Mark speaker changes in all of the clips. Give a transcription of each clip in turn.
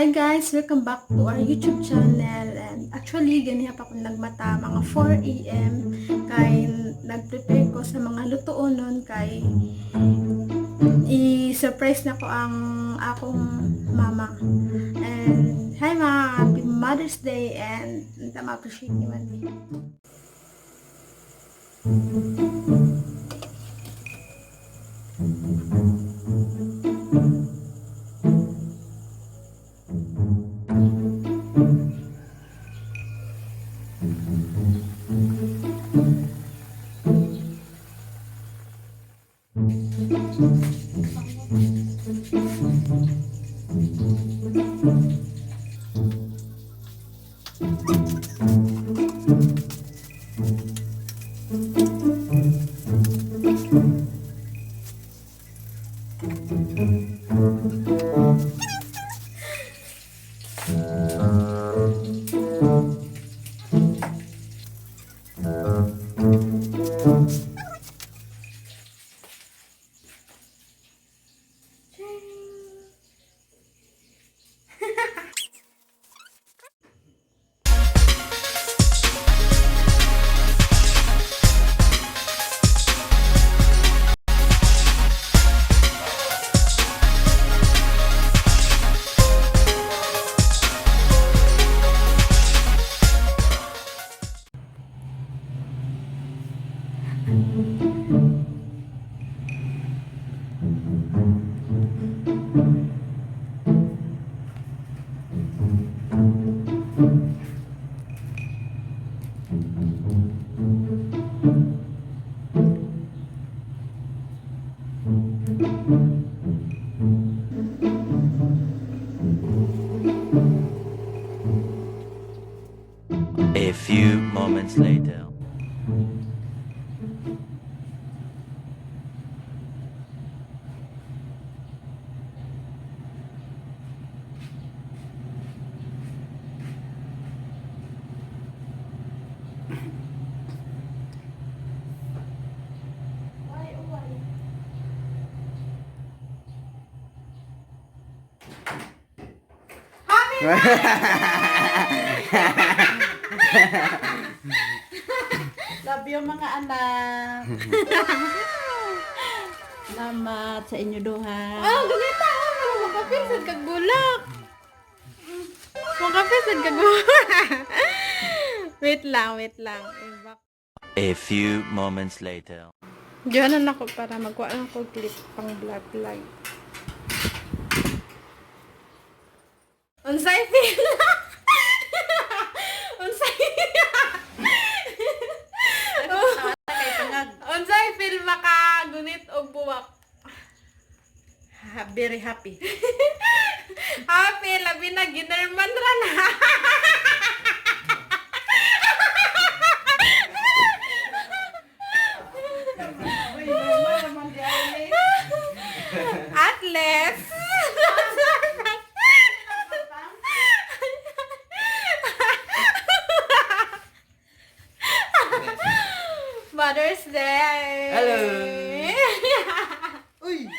Speaker 1: Hi guys! Welcome back to our YouTube channel. And actually, ganiha pa akong nagmata mga 4 AM kay nag-prepare ko sa mga lutoon nun kay i-surprise na ko ang akong mama. And hi ma! Happy Mother's Day and ma-appreciate niyo man.
Speaker 2: A few moments later.
Speaker 3: Love you mga anak. Salamat sa inyo duha.
Speaker 1: Ganito! Makapisad kag bulak! Makapisad kag bulak! Wait lang.
Speaker 2: A few moments later.
Speaker 1: Diyan na ako para magkuha lang ako clip pang vlog. Unsay feel? Unsay feel makagunit og buwak?
Speaker 3: Very happy.
Speaker 1: Happy labi na ginerman ra na. At least Mother's Day.
Speaker 4: Hello. Uy.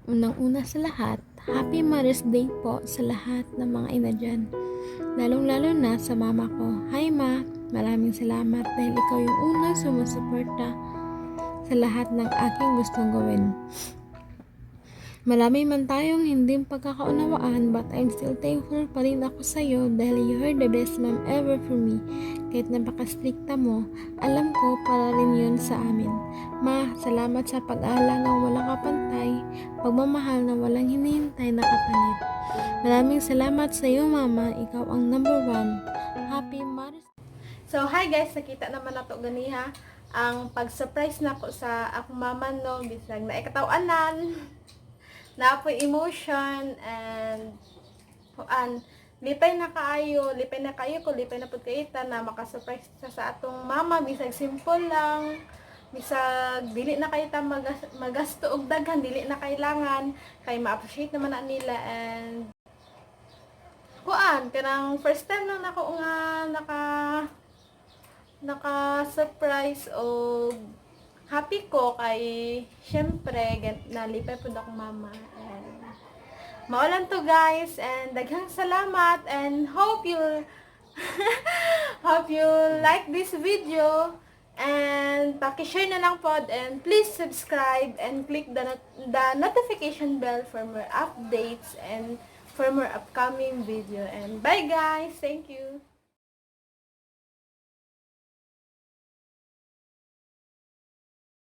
Speaker 5: Unang-una sa lahat, Happy Mother's Day po sa lahat ng mga ina dyan. Lalong-lalo na sa mama ko. Hi ma, maraming salamat dahil ikaw yung unang sumusuporta sa lahat ng aking gustong gawin. Marami man tayong hindi pagkakaunawaan, but I'm still thankful pa rin ako sa'yo dahil you are the best mom ever for me. Kahit napaka-stricta mo, alam ko para rin yun sa amin. Ma, salamat sa pag-aalangang walang kapantay, pagmamahal na walang hinihintay na kapalit. Maraming salamat sa iyo, Mama. Ikaw ang number 1. Happy Mother's Day.
Speaker 1: So, hi guys, nakita naman na to ganiha ang pag-surprise na ko sa akong mama no, bisag na ikatawanan na po emotion and lipay na kayo ko, lipay na pud kayta na maka-surprise sa atong mama, bisag simple lang, bisag dili na kay ta magasto og daghan, dili na kailangan kay ma-appreciate naman na nila. And kanang first time lang nako nga naka-surprise o happy ko kay syempre nalipay pud akong mama. And maulan to guys, and daghang salamat, and hope you hope you like this video, and paki-share na lang pod, and please subscribe and click the notification bell for more updates and for more upcoming video. And bye guys, thank you.